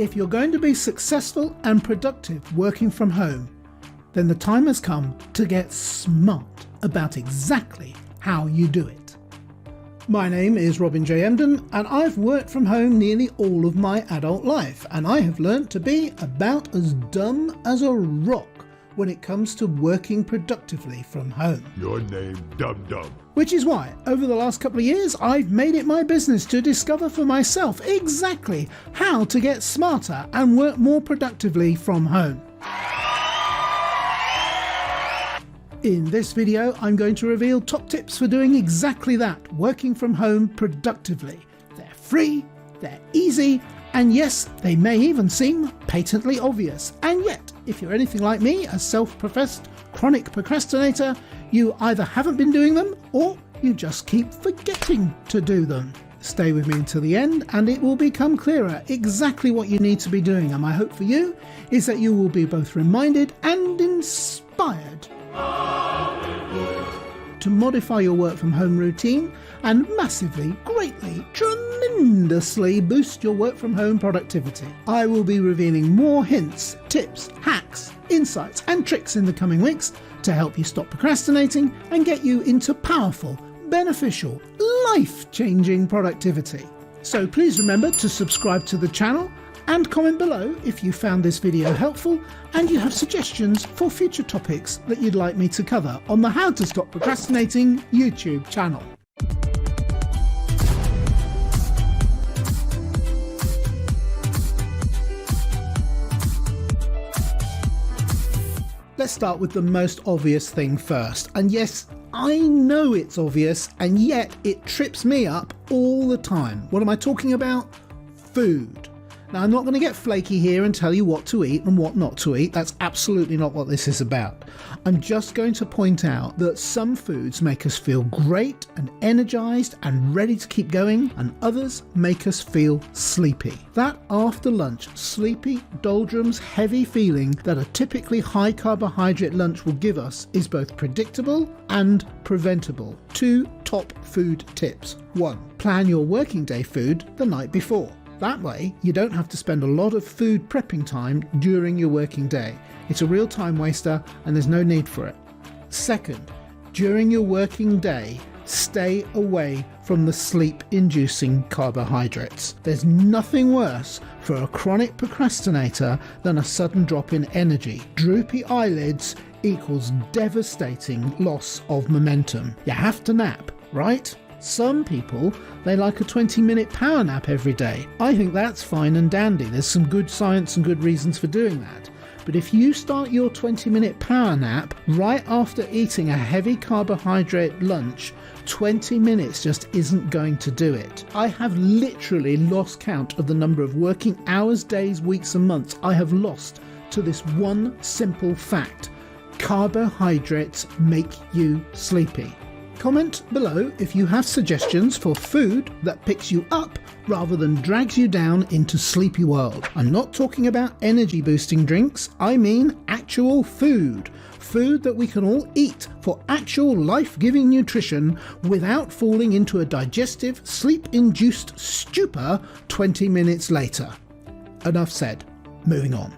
If you're going to be successful and productive working from home, then the time has come to get smart about exactly how you do it. My name is Robin J. Emdon, and I've worked from home nearly all of my adult life, and I have learnt to be about as dumb as a rock when it comes to working productively from home. Your name, Dum Dum. Which is why, over the last couple of years, I've made it my business to discover for myself exactly how to get smarter and work more productively from home. In this video, I'm going to reveal top tips for doing exactly that, working from home productively. They're free, they're easy, and yes, they may even seem patently obvious. And yet, if you're anything like me, a self-professed chronic procrastinator, you either haven't been doing them or you just keep forgetting to do them. Stay with me until the end and it will become clearer exactly what you need to be doing, and my hope for you is that you will be both reminded and inspired to modify your work from home routine and massively, greatly, tremendously boost your work from home productivity. I will be revealing more hints, tips, hacks, insights and tricks in the coming weeks to help you stop procrastinating and get you into powerful, beneficial, life-changing productivity. So please remember to subscribe to the channel and comment below if you found this video helpful and you have suggestions for future topics that you'd like me to cover on the How to Stop Procrastinating YouTube channel. Let's start with the most obvious thing first. And yes, I know it's obvious, and yet it trips me up all the time. What am I talking about? Food. Now, I'm not going to get flaky here and tell you what to eat and what not to eat. That's absolutely not what this is about. I'm just going to point out that some foods make us feel great and energized and ready to keep going, and others make us feel sleepy. That after lunch, sleepy, doldrums, heavy feeling that a typically high carbohydrate lunch will give us is both predictable and preventable. Two top food tips. 1. Plan your working day food the night before. That way, you don't have to spend a lot of food prepping time during your working day. It's a real time waster and there's no need for it. 2nd, during your working day, stay away from the sleep-inducing carbohydrates. There's nothing worse for a chronic procrastinator than a sudden drop in energy. Droopy eyelids equals devastating loss of momentum. You have to nap, right? Some people, they like a 20-minute power nap every day. I think that's fine and dandy. There's some good science and good reasons for doing that. But if you start your 20-minute power nap right after eating a heavy carbohydrate lunch, 20 minutes just isn't going to do it. I have literally lost count of the number of working hours, days, weeks and months I have lost to this one simple fact. Carbohydrates make you sleepy. Comment below if you have suggestions for food that picks you up rather than drags you down into sleepy world. I'm not talking about energy boosting drinks, I mean actual food. Food that we can all eat for actual life-giving nutrition without falling into a digestive, sleep-induced stupor 20 minutes later. Enough said. Moving on.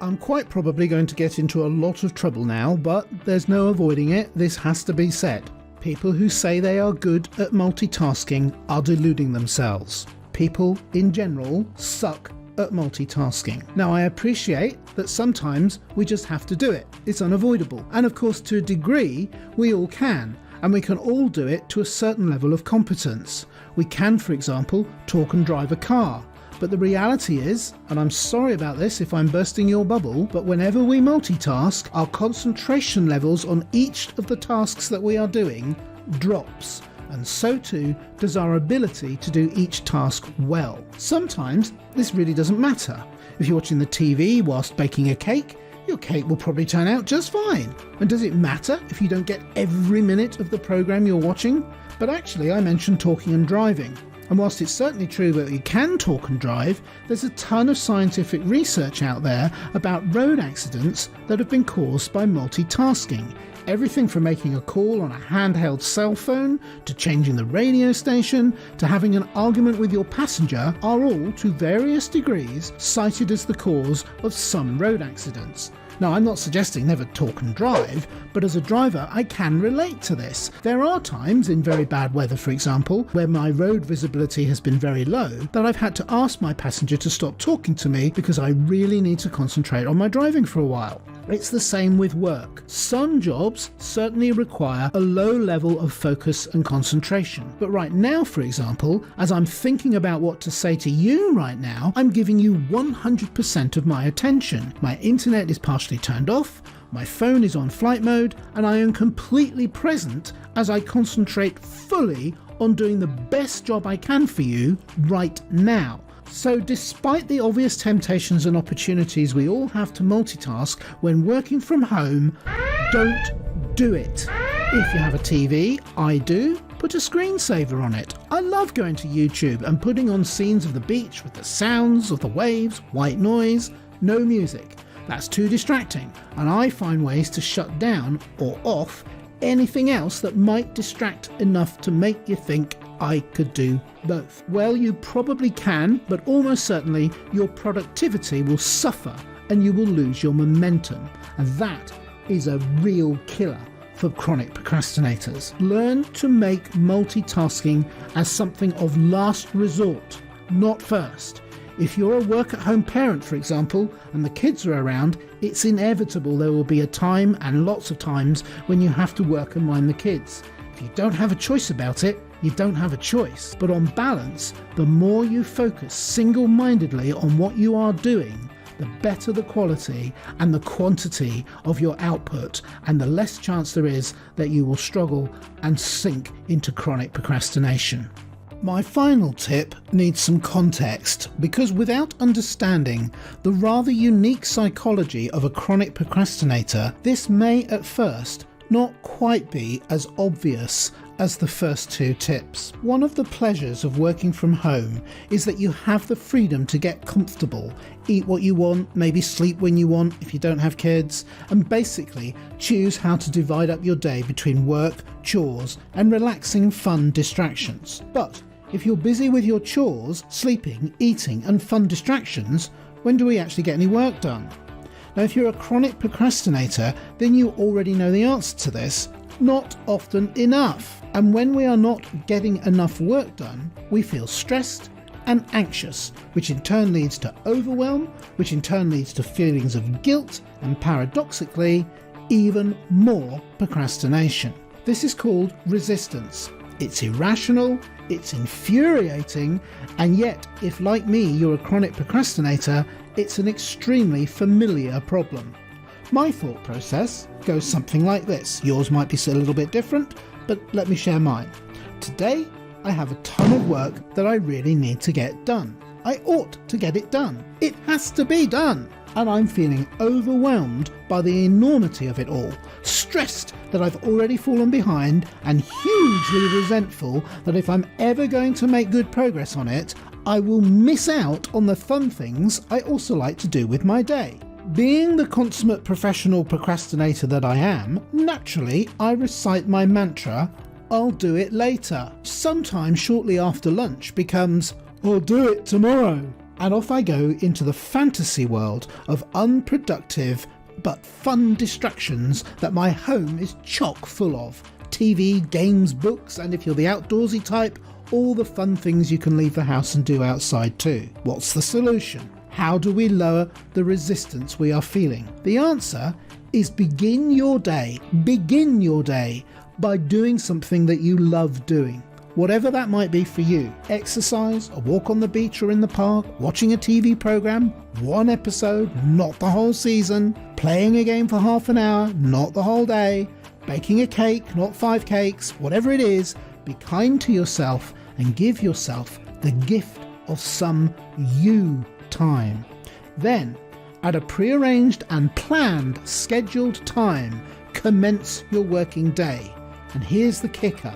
I'm quite probably going to get into a lot of trouble now, but there's no avoiding it. This has to be said. People who say they are good at multitasking are deluding themselves. People in general suck at multitasking. Now, I appreciate that sometimes we just have to do it. It's unavoidable. And of course, to a degree, we all can. And we can all do it to a certain level of competence. We can, for example, talk and drive a car. But the reality is, and I'm sorry about this if I'm bursting your bubble, but whenever we multitask, our concentration levels on each of the tasks that we are doing drops. And so too does our ability to do each task well. Sometimes this really doesn't matter. If you're watching the TV whilst baking a cake, your cake will probably turn out just fine. And does it matter if you don't get every minute of the program you're watching? But actually, I mentioned talking and driving. And whilst it's certainly true that you can talk and drive, there's a ton of scientific research out there about road accidents that have been caused by multitasking. Everything from making a call on a handheld cell phone, to changing the radio station, to having an argument with your passenger are all, to various degrees, cited as the cause of some road accidents. Now, I'm not suggesting never talk and drive, but as a driver I can relate to this. There are times, in very bad weather for example, where my road visibility has been very low, that I've had to ask my passenger to stop talking to me because I really need to concentrate on my driving for a while. It's the same with work. Some jobs certainly require a low level of focus and concentration. But right now, for example, as I'm thinking about what to say to you right now, I'm giving you 100% of my attention. My internet is partially turned off, my phone is on flight mode, and I am completely present as I concentrate fully on doing the best job I can for you right now. So despite the obvious temptations and opportunities we all have to multitask when working from home, don't do it. If you have a TV, I do, put a screensaver on it. I love going to YouTube and putting on scenes of the beach with the sounds of the waves, white noise, no music. That's too distracting, and I find ways to shut down or off anything else that might distract enough to make you think I could do both. Well, you probably can, but almost certainly your productivity will suffer and you will lose your momentum. And that is a real killer for chronic procrastinators. Learn to make multitasking as something of last resort, not first. If you're a work-at-home parent, for example, and the kids are around, it's inevitable there will be a time, and lots of times, when you have to work and mind the kids. If you don't have a choice about it, you don't have a choice. But on balance, the more you focus single-mindedly on what you are doing, the better the quality and the quantity of your output, and the less chance there is that you will struggle and sink into chronic procrastination. My final tip needs some context, because without understanding the rather unique psychology of a chronic procrastinator, this may at first not quite be as obvious as the first two tips. One of the pleasures of working from home is that you have the freedom to get comfortable, eat what you want, maybe sleep when you want if you don't have kids, and basically choose how to divide up your day between work, chores, and relaxing fun distractions. But if you're busy with your chores, sleeping, eating, and fun distractions, when do we actually get any work done? Now, if you're a chronic procrastinator, then you already know the answer to this. Not often enough. And when we are not getting enough work done, we feel stressed and anxious, which in turn leads to overwhelm, which in turn leads to feelings of guilt, and paradoxically, even more procrastination. This is called resistance. It's irrational, it's infuriating, and yet, if like me you're a chronic procrastinator, it's an extremely familiar problem. My thought process goes something like this. Yours might be a little bit different, but let me share mine. Today, I have a ton of work that I really need to get done. I ought to get it done. It has to be done. And I'm feeling overwhelmed by the enormity of it all, stressed that I've already fallen behind, and hugely resentful that if I'm ever going to make good progress on it, I will miss out on the fun things I also like to do with my day. Being the consummate professional procrastinator that I am, naturally I recite my mantra, "I'll do it later." Sometime shortly after lunch becomes, "I'll do it tomorrow." And off I go into the fantasy world of unproductive but fun distractions that my home is chock full of. TV, games, books, and if you're the outdoorsy type, all the fun things you can leave the house and do outside too. What's the solution? How do we lower the resistance we are feeling? The answer is begin your day by doing something that you love doing. Whatever that might be for you. Exercise, a walk on the beach or in the park, watching a TV program, one episode, not the whole season, playing a game for half an hour, not the whole day, baking a cake, not 5 cakes, whatever it is, be kind to yourself and give yourself the gift of some you time. Then, at a prearranged and planned scheduled time, commence your working day. And here's the kicker.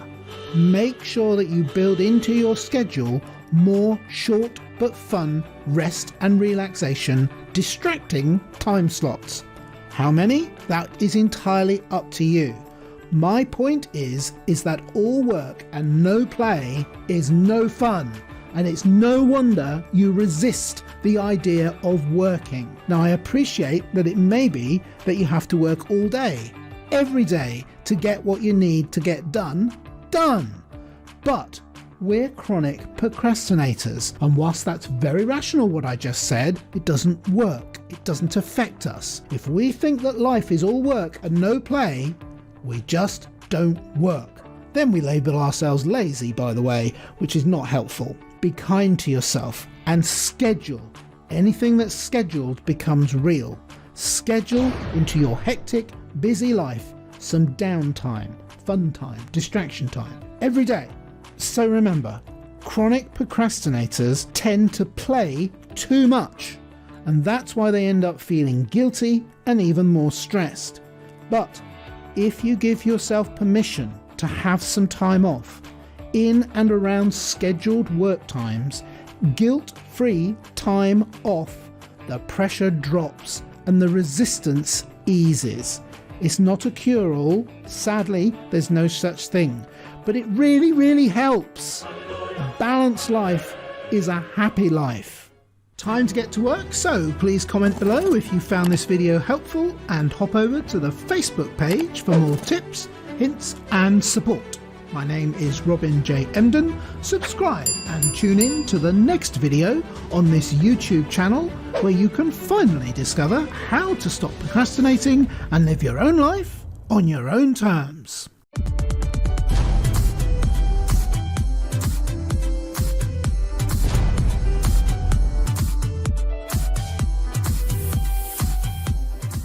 Make sure that you build into your schedule more short but fun rest and relaxation, distracting time slots. How many? That is entirely up to you. My point is that all work and no play is no fun, and it's no wonder you resist the idea of working. Now, I appreciate that it may be that you have to work all day, every day, to get what you need to get done. But we're chronic procrastinators, and whilst that's very rational what I just said, it doesn't work. It doesn't affect us. If we think that life is all work and no play, we just don't work. Then we label ourselves lazy, by the way, which is not helpful. Be kind to yourself and schedule. Anything that's scheduled becomes real. Schedule into your hectic, busy life some downtime, fun time, distraction time, every day. So remember, chronic procrastinators tend to play too much, and that's why they end up feeling guilty and even more stressed. But if you give yourself permission to have some time off, in and around scheduled work times, guilt-free time off, the pressure drops and the resistance eases. It's not a cure-all. Sadly, there's no such thing. But it really, really helps. A balanced life is a happy life. Time to get to work, so please comment below if you found this video helpful and hop over to the Facebook page for more tips, hints and support. My name is Robin J. Emdon. Subscribe and tune in to the next video on this YouTube channel where you can finally discover how to stop procrastinating and live your own life on your own terms.